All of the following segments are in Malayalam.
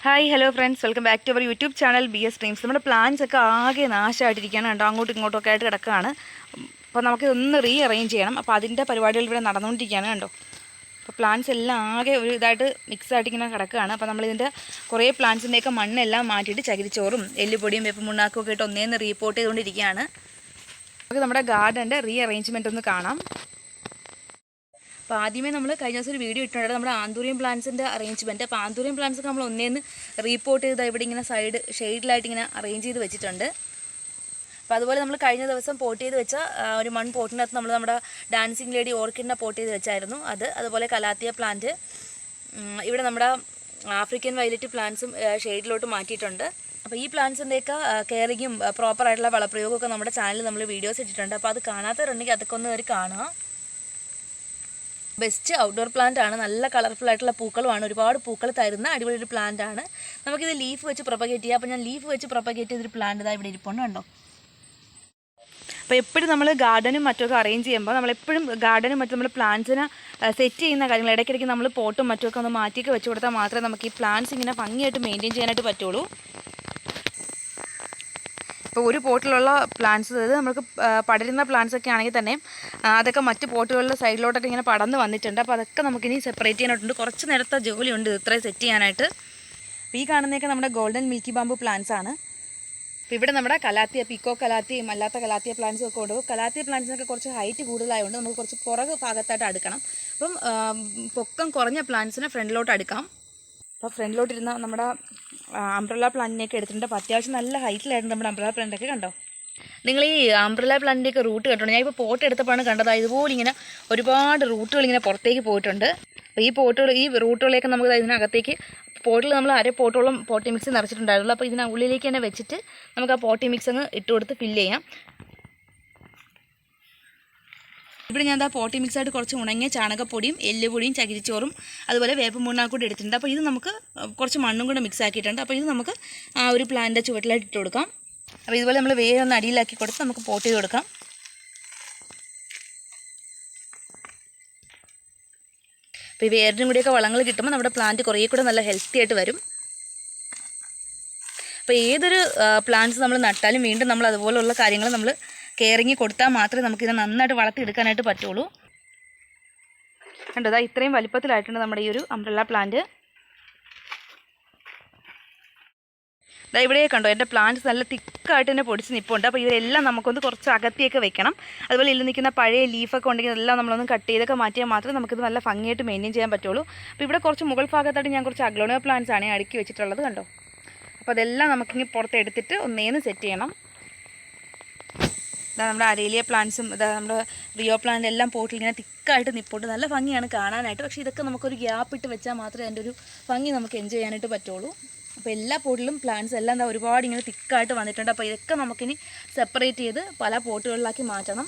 Hi hello friends, welcome back to our YouTube channel BS dreams. നമ്മുടെ പ്ലാൻസ് ഒക്കെ ആകെ നാശമായിട്ടിരിക്കുകയാണ് കണ്ടോ, അങ്ങോട്ടും ഇങ്ങോട്ടൊക്കെ ആയിട്ട് കിടക്കുകയാണ്. അപ്പോൾ നമുക്കിതൊന്ന് അറേഞ്ച് ചെയ്യണം. അപ്പോൾ അതിൻ്റെ പരിപാടികൾ ഇവിടെ നടന്നുകൊണ്ടിരിക്കുകയാണ് കണ്ടോ. അപ്പോൾ പ്ലാൻസ് എല്ലാം ആകെ ഒരു ഇതായിട്ട് മിക്സായിട്ട് ഇങ്ങനെ കിടക്കുകയാണ്. അപ്പോൾ നമ്മളിതിൻ്റെ കുറേ പ്ലാൻസിൻ്റെയൊക്കെ മണ്ണെല്ലാം മാറ്റിയിട്ട് ചകിരിച്ചോറും എല്ലുപൊടിയും വേപ്പമുണ്ണാക്കും ഒക്കെ ഇട്ട് ഒന്നേന്ന് റീപോർട്ട് ചെയ്തുകൊണ്ടിരിക്കുകയാണ്. നമുക്ക് നമ്മുടെ ഗാർഡൻ്റെ അറേഞ്ച്മെൻ്റ് ഒന്ന് കാണാം. അപ്പോൾ ആദ്യമേ നമ്മൾ കഴിഞ്ഞ ദിവസം ഒരു വീഡിയോ ഇട്ടിട്ടുണ്ട് നമ്മുടെ ആന്തൂറിയം പ്ലാന്റ്സിൻ്റെ അറേഞ്ച്മെൻറ്റ്. അപ്പോൾ ആന്തൂറിയം പ്ലാന്റ്സ് ഒക്കെ നമ്മൾ ഒന്നേന്ന് റീപോർട്ട് ചെയ്ത് ഇവിടെ ഇങ്ങനെ ഷെയ്ഡിലായിട്ട് ഇങ്ങനെ അറേഞ്ച് ചെയ്ത് വെച്ചിട്ടുണ്ട്. അപ്പോൾ അതുപോലെ നമ്മൾ കഴിഞ്ഞ ദിവസം പോട്ട് ചെയ്ത് വെച്ച ഒരു മൺ പോട്ടിനകത്ത് നമ്മൾ നമ്മുടെ ഡാൻസിങ് ലേഡി ഓർക്കിഡിനെ പോട്ട് ചെയ്ത് വെച്ചായിരുന്നു. അതുപോലെ കലാത്തിയ പ്ലാന്റ്, ഇവിടെ നമ്മുടെ ആഫ്രിക്കൻ വയലറ്റ് പ്ലാന്റ്സും ഷെയ്ഡിലോട്ട് മാറ്റിയിട്ടുണ്ട്. അപ്പോൾ ഈ പ്ലാന്റ്സിൻ്റെയൊക്കെ കെയറിങ്ങും പ്രോപ്പറായിട്ടുള്ള വളപ്രയോഗമൊക്കെ നമ്മുടെ ചാനലിൽ നമ്മൾ വീഡിയോസ് ഇട്ടിട്ടുണ്ട്. അപ്പോൾ അത് കാണാത്തവരുണ്ടെങ്കിൽ അതൊക്കെ ഒന്ന് ഒരു കാണുക. ബെസ്റ്റ് ഔട്ട്ഡോർ പ്ലാന്റ് ആണ്. നല്ല കളർഫുൾ ആയിട്ടുള്ള പൂക്കളുമാണ്, ഒരുപാട് പൂക്കൾ തരുന്ന അടിപൊളി ഒരു പ്ലാന്റ് ആണ്. നമുക്കിത് ലീഫ് വെച്ച് പ്രൊപ്പഗേറ്റ് ചെയ്യാം. അപ്പോൾ ഞാൻ ലീഫ് വെച്ച് പ്രൊപ്പഗേറ്റ് ചെയ്തൊരു പ്ലാന്റ് ഇതാ ഇവിടെ ഇരിപ്പുണ്ട് കണ്ടോ. അപ്പോൾ എപ്പോഴും നമ്മൾ ഗാർഡനും മറ്റൊക്കെ അറേഞ്ച് ചെയ്യുമ്പോൾ നമ്മളെപ്പോഴും ഗാർഡനും മറ്റും നമ്മൾ പ്ലാന്റ്സിനെ സെറ്റ് ചെയ്യുന്ന കാര്യങ്ങൾ ഇടയ്ക്കിടയ്ക്ക് നമ്മൾ പോട്ടും മറ്റുമൊക്കെ ഒന്ന് മാറ്റിയൊക്കെ വെച്ച് കൊടുത്താൽ മാത്രമേ നമുക്ക് ഈ പ്ലാന്റ്സ് ഇങ്ങനെ ഭംഗിയായിട്ട് മെയിൻറ്റെയിൻ ചെയ്യാനായിട്ട് പറ്റുള്ളൂ. ഇപ്പോൾ ഒരു പോട്ടിലുള്ള പ്ലാന്റ്സ്, അതായത് നമുക്ക് പടരുന്ന പ്ലാന്റ്സ് ഒക്കെ ആണെങ്കിൽ തന്നെ അതൊക്കെ മറ്റ് പോട്ടുകളുടെ സൈഡിലോട്ടൊക്കെ ഇങ്ങനെ പടർന്ന് വന്നിട്ടുണ്ട്. അപ്പോൾ അതൊക്കെ നമുക്കിനി സെപ്പറേറ്റ് ചെയ്യാനായിട്ടുണ്ട്. കുറച്ച് നേരത്തെ ജോലിയുണ്ട് ഇത്രയും സെറ്റ് ചെയ്യാനായിട്ട്. അപ്പോൾ ഈ കാണുന്നതൊക്കെ നമ്മുടെ ഗോൾഡൻ മിൽക്കി ബാമ്പു പ്ലാന്റ്സ് ആണ്. അപ്പോൾ ഇവിടെ നമ്മുടെ കലാത്തിയ, പീക്കോ കലാത്തിയും അല്ലാത്ത കലാത്തിയ പ്ലാന്റ്സും ഒക്കെ ഉണ്ട്. കലാത്തിയ പ്ലാന്റ്സിനൊക്കെ കുറച്ച് ഹൈറ്റ് കൂടുതലായതുകൊണ്ട് നമുക്ക് കുറച്ച് പുറക് ഭാഗത്തായിട്ട് അടുക്കണം. അപ്പം പൊക്കം കുറഞ്ഞ പ്ലാന്റ്സിനെ ഫ്രണ്ടിലോട്ട് അടുക്കാം. അപ്പോൾ ഫ്രണ്ടിലോട്ടിരുന്ന നമ്മുടെ അംബ്രല്ല പ്ലാന്റിനെയൊക്കെ എടുത്തിട്ടുണ്ട്. അപ്പോൾ അത്യാവശ്യം നല്ല ഹൈറ്റിലായിരുന്നു നമ്മുടെ അംബ്രല്ല പ്ലാന്റൊക്കെ കണ്ടോ. നിങ്ങൾ ഈ അംബ്രല്ല പ്ലാന്റിൻ്റെയൊക്കെ റൂട്ട് കണ്ടോ. ഞാൻ ഇപ്പോൾ പോട്ട് എടുത്തപ്പോഴാണ് കണ്ടത്, ഇതുപോലെ ഇങ്ങനെ ഒരുപാട് റൂട്ടുകൾ ഇങ്ങനെ പുറത്തേക്ക് പോയിട്ടുണ്ട്. അപ്പോൾ ഈ റൂട്ടുകളെയൊക്കെ നമുക്ക് ഇതിനകത്തേക്ക് പോട്ടിൽ നമ്മൾ അര പോട്ടോളം പോട്ടി മിക്സ് നിറച്ചിട്ടുണ്ടായിരുന്നുള്ളൂ. അപ്പോൾ ഇതിനുള്ളിലേക്ക് തന്നെ വെച്ചിട്ട് നമുക്ക് ആ പോട്ടി മിക്സ് അങ്ങ് ഇട്ട് കൊടുത്ത് ഫില്ല് ചെയ്യാം. ഇവിടെ ഞാൻ പോട്ടി മിക്സായിട്ട് കുറച്ച് ഉണങ്ങിയ ചാണകപ്പൊടിയും എല്ലുപൊടിയും ചകിരിച്ചോറും അതുപോലെ വേപ്പമുണ്ണാക്കും കൂടി എടുത്തിട്ടുണ്ട്. അപ്പോൾ ഇത് നമുക്ക് കുറച്ച് മണ്ണും കൂടെ മിക്സ് ആക്കിയിട്ടുണ്ട്. അപ്പോൾ ഇത് നമുക്ക് ആ ഒരു പ്ലാന്റിൻ്റെ ചുവട്ടിലായിട്ട് ഇട്ട് കൊടുക്കാം. അപ്പോൾ ഇതുപോലെ നമ്മൾ വേരൊന്ന് അടിയിലാക്കി കൊടുത്ത് നമുക്ക് പോട്ട് ചെയ്ത് കൊടുക്കാം. അപ്പോൾ ഈ വേരിനും കൂടിയൊക്കെ വളങ്ങൾ കിട്ടുമ്പോൾ നമ്മുടെ പ്ലാന്റ് കുറേ കൂടെ നല്ല ഹെൽത്തി ആയിട്ട് വരും. അപ്പോൾ ഏതൊരു പ്ലാന്റ്സ് നമ്മൾ നട്ടാലും വീണ്ടും നമ്മൾ അതുപോലുള്ള കാര്യങ്ങൾ നമ്മൾ കെയറിങ് കൊടുത്താൽ മാത്രമേ നമുക്കിത് നന്നായിട്ട് വളർത്തിയെടുക്കാനായിട്ട് പറ്റുള്ളൂ. കണ്ടോ, ഇത്രയും വലിപ്പത്തിലായിട്ടുണ്ട് നമ്മുടെ ഈ ഒരു അംബ്രല്ല പ്ലാന്റ്. ഇവിടെ കണ്ടോ, എൻ്റെ പ്ലാന്റ്സ് നല്ല തിക്കായിട്ട് തന്നെ പൊടിച്ച് നിൽപ്പുണ്ട്. അപ്പോൾ ഇതെല്ലാം നമുക്കൊന്ന് കുറച്ച് അകത്തിയൊക്കെ വെക്കണം. അതുപോലെ ഇതിൽ നിൽക്കുന്ന പഴയ ലീഫൊക്കെ ഉണ്ടെങ്കിൽ എല്ലാം നമ്മളൊന്ന് കട്ട് ചെയ്തൊക്കെ മാറ്റിയാൽ മാത്രമേ നമുക്കിത് നല്ല ഭംഗിയായിട്ട് മെയിൻറ്റെയിൻ ചെയ്യാൻ പറ്റുള്ളൂ. അപ്പോൾ ഇവിടെ കുറച്ച് മുകൾ ഭാഗത്തായിട്ട് ഞാൻ കുറച്ച് അഗ്ലോണിയ പ്ലാന്റ്സ് ആണ് അടുക്കി വെച്ചിട്ടുള്ളത് കണ്ടോ. അപ്പോൾ അതെല്ലാം നമുക്കിങ്ങനെ പുറത്ത് എടുത്തിട്ട് ഒന്നേന്ന് സെറ്റ് ചെയ്യണം. ഇതാ നമ്മുടെ അരേലിയ പ്ലാന്റ്സും നമ്മുടെ റിയോ പ്ലാന്റ് എല്ലാം പോട്ടിൽ ഇങ്ങനെ തിക്കായിട്ട് നിൽപ്പുണ്ട്. നല്ല ഭംഗിയാണ് കാണാനായിട്ട്. പക്ഷേ ഇതൊക്കെ നമുക്കൊരു ഗ്യാപ്പ് ഇട്ട് വെച്ചാൽ മാത്രമേ അതിൻ്റെ ഒരു ഭംഗി നമുക്ക് എൻജോയ് ചെയ്യാനായിട്ട് പറ്റുള്ളൂ. അപ്പോൾ എല്ലാ പോട്ടിലും പ്ലാന്റ്സ് എല്ലാം ഒരുപാട് ഇങ്ങനെ തിക്കായിട്ട് വന്നിട്ടുണ്ട്. അപ്പോൾ ഇതൊക്കെ നമുക്കിനി സെപ്പറേറ്റ് ചെയ്ത് പല പോട്ടുകളിലാക്കി മാറ്റണം.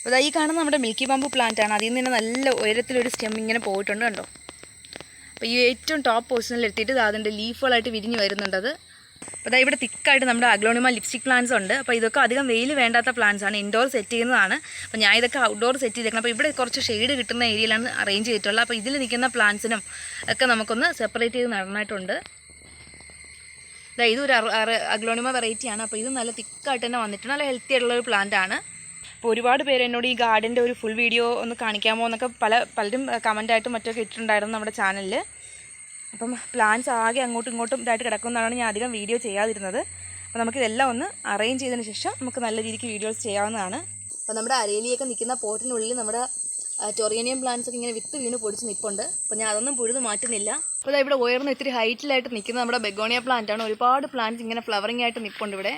അപ്പോൾ ഈ കാണുന്ന നമ്മുടെ മിൽക്കി ബാമ്പു പ്ലാന്റ് ആണ്. അതിൽ നിന്ന് നല്ല ഉയരത്തിലൊരു സ്റ്റെം ഇങ്ങനെ പോയിട്ടുണ്ട് കണ്ടോ. അപ്പോൾ ഈ ഏറ്റവും ടോപ്പ് പൊസിഷനിൽ എത്തിയിട്ട് അതിൻ്റെ ലീഫുകളായിട്ട് വിരിഞ്ഞ് വരുന്നുണ്ടത്. അപ്പോൾ ഇവിടെ തിക്കായിട്ട് നമ്മുടെ അഗ്ലോണിമ ലിപ്സ്റ്റിക് പ്ലാന്റ്സ് ഉണ്ട്. അപ്പോൾ ഇതൊക്കെ അധികം വെയിൽ വേണ്ടാത്ത പ്ലാന്റ്സ് ആണ്, ഇൻഡോർ സെറ്റ് ചെയ്യുന്നതാണ്. അപ്പോൾ ഞാൻ ഇതൊക്കെ ഔട്ട്ഡോർ സെറ്റ് ചെയ്തേക്കണം. അപ്പോൾ ഇവിടെ കുറച്ച് ഷെയ്ഡ് കിട്ടുന്ന ഏരിയയിലാണ് അറേഞ്ച് ചെയ്തിട്ടുള്ളത്. അപ്പോൾ ഇതിൽ നിൽക്കുന്ന പ്ലാന്റ്സിനും ഒക്കെ നമുക്കൊന്ന് സെപ്പറേറ്റ് ചെയ്ത് നടനായിട്ടുണ്ട്. ഇതൊരു അഗ്ലോണിമ വെറൈറ്റിയാണ്. അപ്പോൾ ഇത് നല്ല തിക്കായിട്ട് തന്നെ വന്നിട്ടുണ്ട്. നല്ല ഹെൽത്തി ആയിട്ടുള്ളൊരു പ്ലാന്റ് ആണ്. അപ്പോൾ ഒരുപാട് പേര് എന്നോട് ഈ ഗാർഡൻ്റെ ഒരു ഫുൾ വീഡിയോ ഒന്ന് കാണിക്കാമോ എന്നൊക്കെ പലരും കമൻറ്റായിട്ടും മറ്റൊക്കെ ഇട്ടിട്ടുണ്ടായിരുന്നു നമ്മുടെ ചാനലിൽ. അപ്പം പ്ലാന്റ്സ് ആകെ അങ്ങോട്ടും ഇങ്ങോട്ടും ഇതായിട്ട് കിടക്കുന്നതാണ് ഞാൻ അധികം വീഡിയോ ചെയ്യാതിരുന്നത്. അപ്പോൾ നമുക്കിതെല്ലാം ഒന്ന് അറേഞ്ച് ചെയ്തതിന് ശേഷം നമുക്ക് നല്ല രീതിക്ക് വീഡിയോസ് ചെയ്യാവുന്നതാണ്. അപ്പോൾ നമ്മുടെ അരേലിയൊക്കെ നിൽക്കുന്ന പോട്ടിനുള്ളിൽ നമ്മുടെ ടൊറിയനിയം പ്ലാന്റ്സ് ഒക്കെ ഇങ്ങനെ വിത്ത് വീണ് പൊടിച്ച് നിൽപ്പുണ്ട്. അപ്പോൾ ഞാൻ അതൊന്നും പുഴുത് മാറ്റുന്നില്ല. അപ്പോൾ ഇവിടെ ഉയർന്ന് ഇത്തിരി ഹൈറ്റിലായിട്ട് നിൽക്കുന്ന നമ്മുടെ ബെഗോണിയ പ്ലാന്റ് ആണ്. ഒരുപാട് പ്ലാന്റ്സ് ഇങ്ങനെ ഫ്ലവറിംഗ് ആയിട്ട് നിൽപ്പുണ്ട് ഇവിടെ.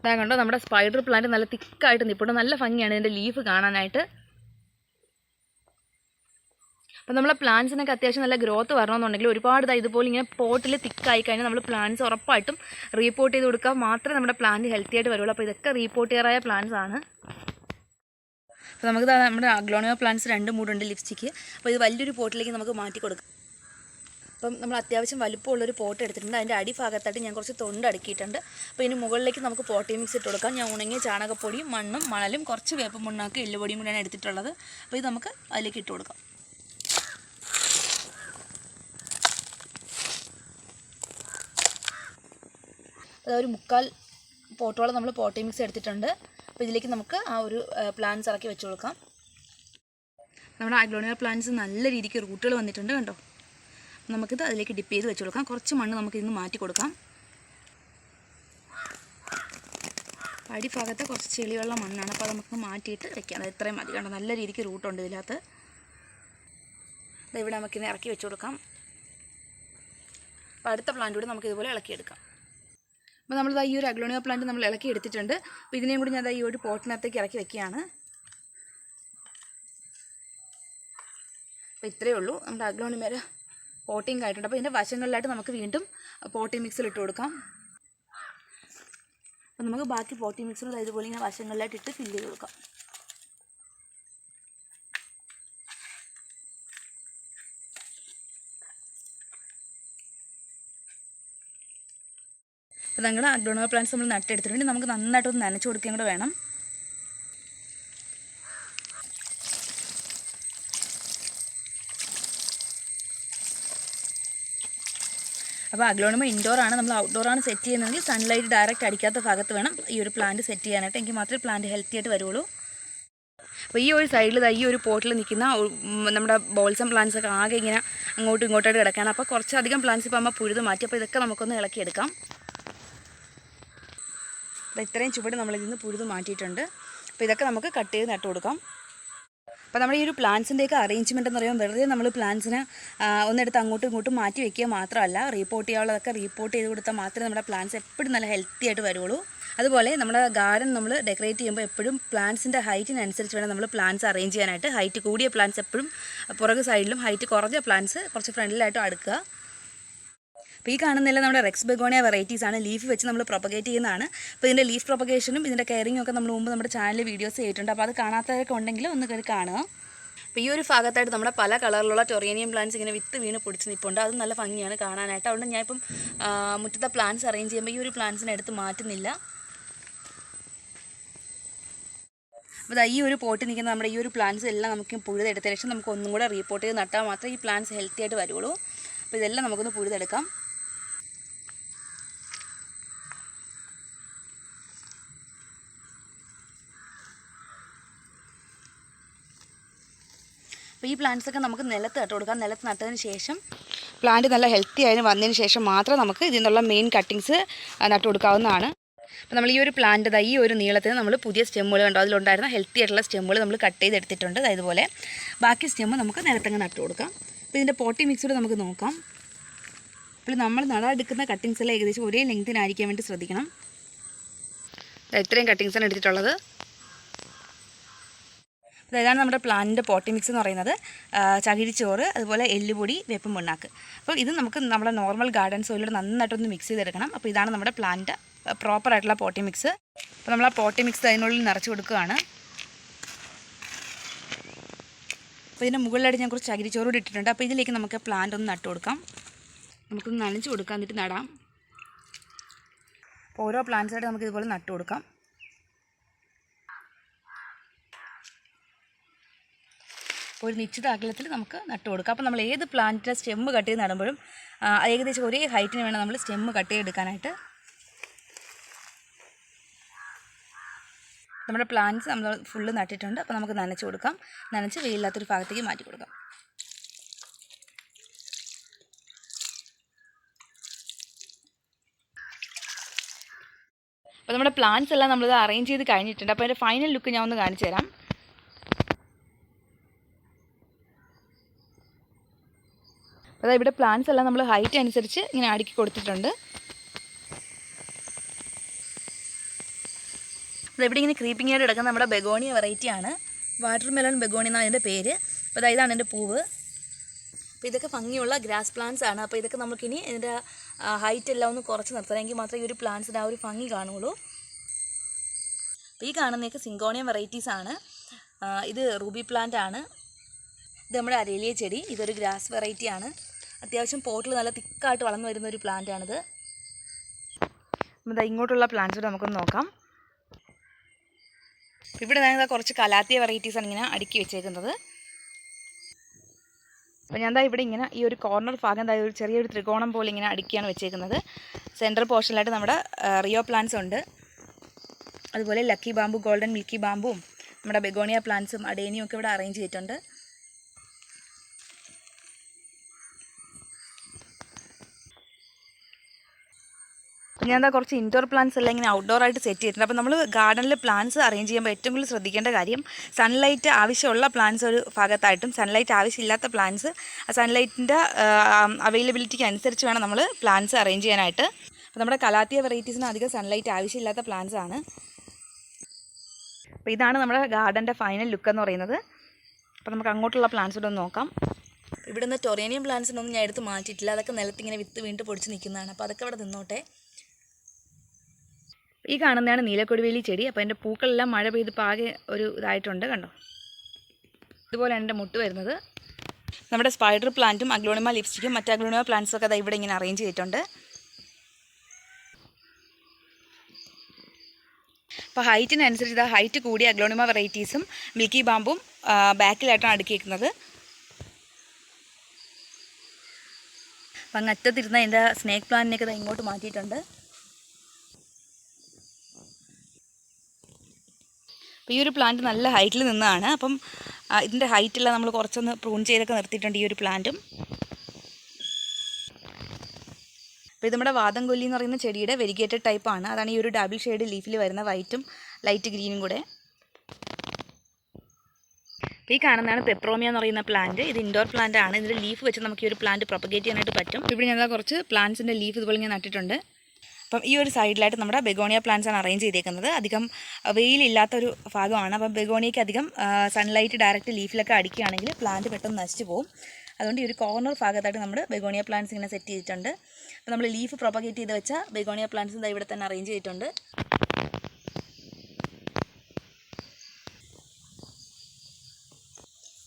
ഇതാ കണ്ടോ, നമ്മുടെ സ്പൈഡർ പ്ലാന്റ് നല്ല തിക്കായിട്ട് നിൽപ്പുണ്ട്. നല്ല ഭംഗിയാണ് ഇതിൻ്റെ ലീഫ് കാണാനായിട്ട്. അപ്പോൾ നമ്മളെ പ്ലാന്റ്സിനൊക്കെ അത്യാവശ്യം നല്ല ഗ്രോത്ത് വരണമെന്നുണ്ടെങ്കിൽ ഒരുപാട് ഇതുപോലെ ഇങ്ങനെ പോട്ടിൽ തിക്കായി കഴിഞ്ഞാൽ നമ്മൾ പ്ലാന്റ്സ് ഉറപ്പായിട്ടും റീപോർട്ട് ചെയ്ത് കൊടുക്കുക, മാത്രമേ നമ്മുടെ പ്ലാന്റ് ഹെൽത്തി ആയിട്ട് വരുള്ളൂ. അപ്പോൾ ഇതൊക്കെ റീപോർട്ട് ചെയ്യാറായ പ്ലാന്റ്സ് ആണ്. അപ്പോൾ നമുക്ക് നമ്മുടെ അഗ്ലോണിയ പ്ലാന്റ്സ് 2 മൂടുണ്ട് ലിപ്സ്റ്റിക്ക്. അപ്പോൾ ഇത് വലിയൊരു പോട്ടിലേക്ക് നമുക്ക് മാറ്റി കൊടുക്കാം. അപ്പം നമ്മൾ അത്യാവശ്യം വലുപ്പമുള്ളൊരു പോട്ട് എടുത്തിട്ടുണ്ട്. അതിൻ്റെ അടിഭാഗത്തായിട്ട് ഞാൻ കുറച്ച് തൊണ്ട് അടുക്കിയിട്ടുണ്ട്. അപ്പോൾ ഇനി മുകളിലേക്ക് നമുക്ക് പോട്ടി മിക്സ് ഇട്ട് കൊടുക്കാം. ഞാൻ ഉണങ്ങിയ ചാണകപ്പൊടിയും മണ്ണും മണലും കുറച്ച് വേപ്പും മണ്ണാക്കി എല്ലുപൊടിയും കൂടിയാണ് എടുത്തിട്ടുള്ളത്. അപ്പോൾ ഇത് നമുക്ക് അതിലേക്ക് ഇട്ട് കൊടുക്കാം. അതൊരു 3/4 പോട്ടോളം നമ്മൾ പോട്ടി മിക്സ് എടുത്തിട്ടുണ്ട്. അപ്പോൾ ഇതിലേക്ക് നമുക്ക് ആ ഒരു പ്ലാന്റ്സ് ഇറക്കി വെച്ച് കൊടുക്കാം. നമ്മുടെ അഗ്ലോണിമ പ്ലാന്റ്സ് നല്ല രീതിക്ക് റൂട്ടുകൾ വന്നിട്ടുണ്ട് കണ്ടോ. നമുക്കിത് അതിലേക്ക് ഡിപ്പ് ചെയ്ത് വെച്ച് കൊടുക്കാം. കുറച്ച് മണ്ണ് നമുക്കിതിന് മാറ്റി കൊടുക്കാം. അടിഭാഗത്ത് കുറച്ച് ചെളിയുള്ള മണ്ണാണ്, അപ്പോൾ അത് നമുക്ക് മാറ്റിയിട്ട് വെക്കാം. അത് ഇത്രയും മതി കണ്ടോ. നല്ല രീതിക്ക് റൂട്ടുണ്ട് ഇതിനകത്ത്. ഇവിടെ നമുക്കിതിനെ ഇറക്കി വെച്ച് കൊടുക്കാം. അപ്പോൾ അടുത്ത പ്ലാന്റ് കൂടി നമുക്ക് ഇതുപോലെ ഇളക്കിയെടുക്കാം. അപ്പോൾ നമ്മളിത് ഈ ഒരു അഗ്ലോണിമ പ്ലാന്റ് നമ്മൾ ഇളക്കി എടുത്തിട്ടുണ്ട്. അപ്പോൾ ഇതിനെയും കൂടി ഞാൻ ഈ ഒരു പോട്ടിനകത്തേക്ക് ഇറക്കി വെക്കുകയാണ്. അപ്പോൾ ഇത്രയേ ഉള്ളൂ നമ്മുടെ അഗ്ലോണിമ പോട്ടിങ് ആയിട്ടുണ്ട്. അപ്പോൾ ഇതിൻ്റെ വശങ്ങളിലായിട്ട് നമുക്ക് വീണ്ടും പോട്ടി മിക്സിൽ ഇട്ട് കൊടുക്കാം. അപ്പോൾ നമുക്ക് ബാക്കി പോട്ടി മിക്സിൽ ഇതുപോലെ ഇങ്ങനെ വശങ്ങളിലായിട്ട് ഇട്ട് ഫില്ല് ചെയ്ത് കൊടുക്കാം. അപ്പോൾ ഞങ്ങളുടെ അഗ്ലോണിമ പ്ലാന്റ്സ് നമ്മൾ നട്ടെടുത്തിട്ടുണ്ട്. നമുക്ക് നന്നായിട്ടൊന്ന് നനച്ച് കൊടുക്കുകയും കൂടെ വേണം. അപ്പോൾ അഗ്ലോണിമ ഇൻഡോറാണ്, നമ്മൾ ഔട്ട്ഡോറാണ് സെറ്റ് ചെയ്യുന്നതെങ്കിൽ സൺലൈറ്റ് ഡയറക്റ്റ് അടിക്കാത്ത ഭാഗത്ത് വേണം ഈ ഒരു പ്ലാന്റ് സെറ്റ് ചെയ്യാനായിട്ട്. എങ്കിൽ മാത്രമേ പ്ലാന്റ് ഹെൽത്തി ആയിട്ട് വരുള്ളൂ. അപ്പോൾ ഈ ഒരു സൈഡിൽ ഈ ഒരു പോട്ടിൽ നിൽക്കുന്ന നമ്മുടെ ബോൾസം പ്ലാന്റ്സ് ഒക്കെ ആകെ ഇങ്ങനെ അങ്ങോട്ടും ഇങ്ങോട്ടായിട്ട് കിടക്കുകയാണ്. അപ്പോൾ കുറച്ചധികം പ്ലാന്റ്സ് ഇപ്പോൾ അമ്മ പുഴുത് മാറ്റി. അപ്പോൾ ഇതൊക്കെ നമുക്കൊന്ന് ഇളക്കിയെടുക്കാം. അപ്പോൾ ഇത്രയും ചുവട് നമ്മളിതിൽ പുഴുത് മാറ്റിയിട്ടുണ്ട്. അപ്പോൾ ഇതൊക്കെ നമുക്ക് കട്ട് ചെയ്ത് നട്ട് കൊടുക്കാം. അപ്പോൾ നമ്മുടെ ഈ ഒരു പ്ലാന്റ്സിൻ്റെയൊക്കെ അറേഞ്ച്മെൻറ്റ് എന്ന് പറയുമ്പോൾ വെറുതെ നമ്മൾ പ്ലാന്റ്സിനെ ഒന്നെടുത്ത് അങ്ങോട്ടും ഇങ്ങോട്ടും മാറ്റി വയ്ക്കുക മാത്രമല്ല, റീപോർട്ട് ചെയ്യാനുള്ളതൊക്കെ റീപോർട്ട് ചെയ്ത് കൊടുത്താൽ മാത്രമേ നമ്മുടെ പ്ലാന്റ്സ് എപ്പോഴും നല്ല ഹെൽത്തി ആയിട്ട് വരുള്ളൂ. അതുപോലെ നമ്മുടെ ഗാർഡൻ നമ്മൾ ഡെക്കറേറ്റ് ചെയ്യുമ്പോൾ എപ്പോഴും പ്ലാന്റ്സിൻ്റെ ഹൈറ്റിനനുസരിച്ച് വേണം നമ്മൾ പ്ലാന്റ്സ് അറേഞ്ച് ചെയ്യാനായിട്ട്. ഹൈറ്റ് കൂടിയ പ്ലാന്റ്സ് എപ്പോഴും പുറകു സൈഡിലും, ഹൈറ്റ് കുറഞ്ഞ പ്ലാന്റ്സ് കുറച്ച് ഫ്രണ്ടിലായിട്ടും അടുക്കുക. അപ്പോൾ ഈ കാണുന്നതെല്ലാം നമ്മുടെ റെക്സ് ബെഗോണിയ വെറൈറ്റീസ് ആണ്. ലീഫ് വെച്ച് നമ്മൾ പ്രൊപ്പഗേറ്റ് ചെയ്യുന്നതാണ്. അപ്പോൾ ഇതിൻ്റെ ലീഫ് പ്രൊപ്പഗേഷനും ഇതിൻ്റെ കെയറിങ്ങും ഒക്കെ നമ്മൾ മുമ്പ് നമ്മുടെ ചാനലിൽ വീഡിയോസ് ചെയ്തിട്ടുണ്ട്. അപ്പോൾ അത് കാണാത്തവരൊക്കെ ഉണ്ടെങ്കിൽ ഒന്ന് കയറി കാണുക. അപ്പോൾ ഈ ഒരു ഭാഗത്തായിട്ട് നമ്മുടെ പല കളറിലുള്ള ടൊറേനിയം പ്ലാന്റ്സ് ഇങ്ങനെ വിത്ത് വീണ് പൊടിച്ച് നിൽപ്പുണ്ട്. അത് നല്ല ഭംഗിയാണ് കാണാനായിട്ട്. അതുകൊണ്ട് ഞാൻ ഇപ്പം മുറ്റത്തെ പ്ലാന്റ്സ് അറേഞ്ച് ചെയ്യുമ്പോൾ ഈ ഒരു പ്ലാന്റ്സിനെ എടുത്ത് മാറ്റുന്നില്ല. അപ്പോൾ ഈ ഒരു പോട്ട് നിൽക്കുന്ന നമ്മുടെ ഈ ഒരു പ്ലാന്റ്സ് എല്ലാം നമുക്ക് പുഴുതെടുത്തതിന് ശേഷം നമുക്ക് ഒന്നും കൂടെ റീപോർട്ട് ചെയ്ത് നട്ടാൽ മാത്രമേ ഈ പ്ലാന്റ്സ് ഹെൽത്തി ആയിട്ട് വരുള്ളൂ. അപ്പോൾ ഇതെല്ലാം നമുക്കൊന്ന് പുഴുതെടുക്കാം. അപ്പോൾ ഈ പ്ലാന്റ്സൊക്കെ നമുക്ക് നിലത്ത് നട്ട് കൊടുക്കാം. നിലത്ത് നട്ടതിന് ശേഷം പ്ലാന്റ് നല്ല ഹെൽത്തി ആയി വന്നതിന് ശേഷം മാത്രം നമുക്ക് ഇതിൽ നിന്നുള്ള മെയിൻ കട്ടിങ്സ് നട്ട് കൊടുക്കാവുന്നതാണ്. അപ്പോൾ നമ്മൾ ഈ ഒരു പ്ലാന്റ് ഈ ഒരു നീളത്തിന് നമ്മൾ പുതിയ സ്റ്റെമ്മുകൾ കണ്ടോ, അതിലുണ്ടായിരുന്ന ഹെൽത്തി ആയിട്ടുള്ള സ്റ്റെമ്മുകൾ നമ്മൾ കട്ട് ചെയ്തെടുത്തിട്ടുണ്ട്. അതുപോലെ ബാക്കി സ്റ്റെമ്മ് നമുക്ക് നിലത്തങ്ങ് നട്ട് കൊടുക്കാം. അപ്പോൾ ഇതിൻ്റെ പോട്ടി മിക്സോട് നമുക്ക് നോക്കാം. അപ്പോൾ നമ്മൾ നടാനെടുക്കുന്ന കട്ടിങ്സ് എല്ലാം ഏകദേശം ഒരേ ലെങ്തിനായിരിക്കാൻ വേണ്ടി ശ്രദ്ധിക്കണം. ഇത്രയും കട്ടിങ്സാണ് എടുത്തിട്ടുള്ളത്. ഇതാണ് നമ്മുടെ പ്ലാന്റിൻ്റെ പോട്ടി മിക്സ് എന്ന് പറയുന്നത്. ചകിരിച്ചോറ്, അതുപോലെ എല്ലുപൊടി, വേപ്പും പിണ്ണാക്ക്. അപ്പോൾ ഇത് നമുക്ക് നമ്മുടെ നോർമൽ ഗാർഡൻ സോയിലൂടെ നന്നായിട്ടൊന്ന് മിക്സ് ചെയ്തെടുക്കണം. അപ്പോൾ ഇതാണ് നമ്മുടെ പ്ലാന്റ് പ്രോപ്പറായിട്ടുള്ള പോട്ടി മിക്സ്. അപ്പോൾ നമ്മൾ ആ പോട്ടി മിക്സ് അതിനുള്ളിൽ നിറച്ച് കൊടുക്കുകയാണ്. അപ്പോൾ ഇതിൻ്റെ മുകളിലായിട്ട് ഞാൻ കുറച്ച് ചകിരിച്ചോറ് കൂടി ഇട്ടിട്ടുണ്ട്. അപ്പോൾ ഇതിലേക്ക് നമുക്ക് പ്ലാന്റ് ഒന്ന് നട്ട് കൊടുക്കാം. നമുക്കൊന്ന് നനച്ച് കൊടുക്കാം, എന്നിട്ട് നടാം. അപ്പോൾ ഓരോ പ്ലാന്റ്സായിട്ട് നമുക്ക് ഇതുപോലെ നട്ട് കൊടുക്കാം. ഒരു നിശ്ചിത അകലത്തിൽ നമുക്ക് നട്ട് കൊടുക്കാം. അപ്പോൾ നമ്മൾ ഏത് പ്ലാന്റിൻ്റെ സ്റ്റെമ്മ് കട്ട് ചെയ്ത് നടുമ്പോഴും ഏകദേശം ഒരേ ഹൈറ്റിന് വേണം നമ്മൾ സ്റ്റെമ്മ് കട്ട് ചെയ്തെടുക്കാനായിട്ട്. നമ്മുടെ പ്ലാന്റ്സ് നമ്മൾ ഫുള്ള് നട്ടിട്ടുണ്ട്. അപ്പോൾ നമുക്ക് നനച്ച് കൊടുക്കാം. നനച്ച് വെയിലില്ലാത്തൊരു ഭാഗത്തേക്ക് മാറ്റി കൊടുക്കാം. അപ്പോൾ നമ്മുടെ പ്ലാന്റ്സ് എല്ലാം നമ്മളിത് അറേഞ്ച് ചെയ്ത് കഴിഞ്ഞിട്ടുണ്ട്. അപ്പോൾ അതിൻ്റെ ഫൈനൽ ലുക്ക് ഞാൻ ഒന്ന് കാണിച്ചു തരാം. അതായത് ഇവിടെ പ്ലാന്റ്സ് എല്ലാം നമ്മൾ ഹൈറ്റ് അനുസരിച്ച് ഇങ്ങനെ അടുക്കി കൊടുത്തിട്ടുണ്ട്. ഇവിടെ ഇങ്ങനെ ക്രീപ്പിംഗ് ആയിട്ട് കിടക്കുന്ന നമ്മുടെ ബെഗോണിയ വെറൈറ്റിയാണ്. വാട്ടർ മെലൺ ബെഗോണി എന്നാണ് അതിൻ്റെ പേര്. അപ്പോൾ ഇതാണ് എൻ്റെ പൂവ്. അപ്പോൾ ഇതൊക്കെ ഭംഗിയുള്ള ഗ്രാസ് പ്ലാന്റ്സ് ആണ്. അപ്പോൾ ഇതൊക്കെ നമുക്കിനി ഇതിൻ്റെ ഹൈറ്റ് എല്ലാം ഒന്ന് കുറച്ച് നിർത്തണമെങ്കിൽ മാത്രമേ ഈ ഒരു പ്ലാന്റ്സിൻ്റെ ആ ഒരു ഭംഗി കാണുള്ളൂ. അപ്പോൾ ഈ കാണുന്നതൊക്കെ സിങ്കോണിയം വെറൈറ്റീസ് ആണ്. ഇത് റൂബി പ്ലാന്റ് ആണ്. ഇത് നമ്മുടെ അരേലിയ ചെടി. ഇതൊരു ഗ്രാസ് വെറൈറ്റി ആണ്. അത്യാവശ്യം പോട്ടിൽ നല്ല തിക്കായിട്ട് വളർന്നു വരുന്ന ഒരു പ്ലാന്റാണിത്. ഇതാ ഇങ്ങോട്ടുള്ള പ്ലാന്റ്സ് കൂടെ നമുക്കൊന്ന് നോക്കാം. ഇവിടെ ഞാൻ കുറച്ച് കലാത്തിയ വെറൈറ്റീസാണ് ഇങ്ങനെ അടുക്കി വെച്ചേക്കുന്നത്. അപ്പോൾ ഞാൻ ഇവിടെ ഇങ്ങനെ ഈ ഒരു കോർണർ ഭാഗം ഒരു ചെറിയൊരു ത്രികോണം പോലെ ഇങ്ങനെ അടുക്കിയാണ് വെച്ചേക്കുന്നത്. സെൻട്രൽ പോർഷനിലായിട്ട് നമ്മുടെ റിയോ പ്ലാന്റ്സ് ഉണ്ട്, അതുപോലെ ലക്കി ബാമ്പു, ഗോൾഡൻ മിൽക്കി ബാമ്പും നമ്മുടെ ബെഗോണിയ പ്ലാന്റ്സും അഡേനിയും ഒക്കെ ഇവിടെ അറേഞ്ച് ചെയ്തിട്ടുണ്ട്. ഞാൻ കുറച്ച് ഇൻഡോർ പ്ലാന്റ്സ് എല്ലാം ഇങ്ങനെ ഔട്ട്ഡോർ ആയിട്ട് സെറ്റ് ചെയ്തിട്ടുണ്ട്. അപ്പോൾ നമ്മൾ ഗാർഡനിൽ പ്ലാന്റ്സ് അറേഞ്ച് ചെയ്യുമ്പോൾ ഏറ്റവും കൂടുതൽ ശ്രദ്ധിക്കേണ്ട കാര്യം സൺലൈറ്റ് ആവശ്യമുള്ള പ്ലാന്റ്സ് ഒരു ഭാഗത്തായിട്ടും സൺലൈറ്റ് ആവശ്യമില്ലാത്ത പ്ലാന്റ്സ് സൺലൈറ്റിൻ്റെ അവൈലബിലിറ്റിക്ക് അനുസരിച്ച് വേണം നമ്മൾ പ്ലാന്റ്സ് അറേഞ്ച് ചെയ്യാനായിട്ട്. അപ്പോൾ നമ്മുടെ കലാത്തിയ വെറൈറ്റീസിന് അധികം സൺലൈറ്റ് ആവശ്യമില്ലാത്ത പ്ലാന്റ്സ് ആണ്. അപ്പോൾ ഇതാണ് നമ്മുടെ ഗാർഡൻ്റെ ഫൈനൽ ലുക്ക് എന്ന് പറയുന്നത്. അപ്പോൾ നമുക്ക് അങ്ങോട്ടുള്ള പ്ലാന്റ്സ് കൂടെ ഒന്ന് നോക്കാം. ഇവിടെ നിന്ന് ടൊറേനിയം പ്ലാന്റ്സിനൊന്നും ഞാൻ എടുത്ത് മാറ്റിയിട്ടില്ല, അതൊക്കെ നിലത്തിങ്ങനെ വിത്ത് വീണ്ടും പൊടിച്ച് നിൽക്കുന്നതാണ്. അപ്പോൾ അതൊക്കെ ഇവിടെ നിന്നോട്ടെ. ഈ കാണുന്നതാണ് നീലക്കൊടിവേലി ചെടി. അപ്പോൾ എൻ്റെ പൂക്കളെല്ലാം മഴ പെയ്ത് പാകെ ഒരു ഇതായിട്ടുണ്ട്, കണ്ടോ. ഇതുപോലെയാണ് എൻ്റെ മുട്ട് വരുന്നത്. നമ്മുടെ സ്പൈഡർ പ്ലാന്റും അഗ്ലോണിമ ലിപ്സ്റ്റിക്കും മറ്റ് അഗ്ലോണിമ പ്ലാന്റ്സൊക്കെ അത് ഇവിടെ ഇങ്ങനെ അറേഞ്ച് ചെയ്തിട്ടുണ്ട്. അപ്പോൾ ഹൈറ്റിനനുസരിച്ച് ഹൈറ്റ് കൂടിയ അഗ്ലോണിമ വെറൈറ്റീസും മിൽക്കി ബാമ്പും ബാക്കിലായിട്ടാണ് അടുക്കിയിരിക്കുന്നത്. അപ്പം അങ്ങ് അറ്റത്തിരുന്ന എൻ്റെ സ്നേക്ക് പ്ലാന്റിനെയൊക്കെ ഇങ്ങോട്ട് മാറ്റിയിട്ടുണ്ട്. അപ്പോൾ ഈ ഒരു പ്ലാന്റ് നല്ല ഹൈറ്റിൽ നിന്നതാണ്. അപ്പം ഇതിൻ്റെ ഹൈറ്റെല്ലാം നമ്മൾ കുറച്ചൊന്ന് പ്രൂൺ ചെയ്തൊക്കെ നിർത്തിയിട്ടുണ്ട് ഈ ഒരു പ്ലാന്റും. അപ്പോൾ ഇത് നമ്മുടെ വാദം കൊല്ലി എന്ന് പറയുന്ന ചെടിയുടെ വെരിഗേറ്റഡ് ടൈപ്പാണ്. അതാണ് ഈ ഒരു ഡബിൾ ഷെയ്ഡ് ലീഫിൽ വരുന്ന വൈറ്റും ലൈറ്റ് ഗ്രീനും കൂടെ. അപ്പോൾ ഈ കാണുന്നതാണ് പെപ്രോമിയ എന്ന് പറയുന്ന പ്ലാന്റ്. ഇത് ഇൻഡോർ പ്ലാന്റ് ആണ്. ഇതിൻ്റെ ലീഫ് വെച്ച് നമുക്ക് ഈ ഒരു പ്ലാന്റ് പ്രൊപ്പഗേറ്റ് ചെയ്യാനായിട്ട് പറ്റും. ഇവിടെ ഞാൻ കുറച്ച് പ്ലാന്റ്സിൻ്റെ ലീഫ് ഇതുപോലെ ഞാൻ നട്ടിട്ടുണ്ട്. അപ്പം ഈ ഒരു സൈഡിലായിട്ട് നമ്മുടെ ബെഗോണിയ പ്ലാന്റ്സ് ആണ് അറേഞ്ച് ചെയ്തേക്കുന്നത്. അധികം വെയിലില്ലാത്തൊരു ഭാഗമാണ്. അപ്പം ബെഗോണിയയ്ക്ക് അധികം സൺലൈറ്റ് ഡയറക്റ്റ് ലീഫിലൊക്കെ അടിക്കുകയാണെങ്കിൽ പ്ലാന്റ് പെട്ടെന്ന് നശിച്ചു പോകും. അതുകൊണ്ട് ഈ ഒരു കോർണർ ഭാഗത്തായിട്ട് നമ്മൾ ബെഗോണിയ പ്ലാന്റ്സ് ഇങ്ങനെ സെറ്റ് ചെയ്തിട്ടുണ്ട്. അപ്പോൾ നമ്മൾ ലീഫ് പ്രൊപ്പഗേറ്റ് ചെയ്ത് വെച്ച ബെഗോണിയ പ്ലാന്റ്സ് ഇവിടെ തന്നെ അറേഞ്ച് ചെയ്തിട്ടുണ്ട്.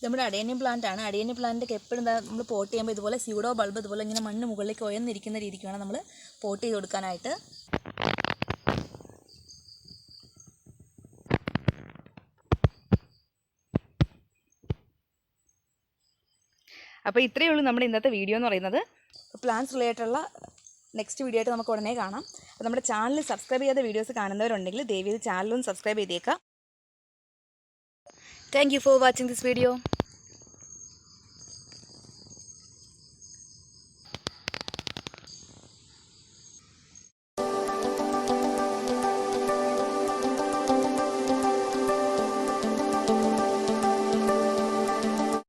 നമ്മുടെ അഡേനിയം പ്ലാന്റ് ആണ്. അഡേനിയം പ്ലാന്റൊക്കെ എപ്പോഴും നമ്മൾ പോട്ട് ചെയ്യുമ്പോൾ ഇതുപോലെ സ്യൂഡോ ബൾബ് ഇതുപോലെ ഇങ്ങനെ മണ്ണ് മുകളിലേക്ക് ഉയർന്നിരിക്കുന്ന രീതിക്ക് വേണം നമ്മൾ പോട്ട് ചെയ്ത് കൊടുക്കാനായിട്ട്. അപ്പോൾ ഇത്രയേ ഉള്ളൂ നമ്മുടെ ഇന്നത്തെ വീഡിയോ എന്ന് പറയുന്നത്. പ്ലാന്റ്സ് റിലേറ്റഡുള്ള നെക്സ്റ്റ് വീഡിയോ ആയിട്ട് നമുക്ക് ഉടനെ കാണാം. അപ്പോൾ നമ്മുടെ ചാനൽ സബ്സ്ക്രൈബ് ചെയ്യാത്ത വീഡിയോസ് കാണുന്നവരുണ്ടെങ്കിൽ ദയവേത് ചാനലും സബ്സ്ക്രൈബ് ചെയ്തേക്കാം. Thank you for watching this video.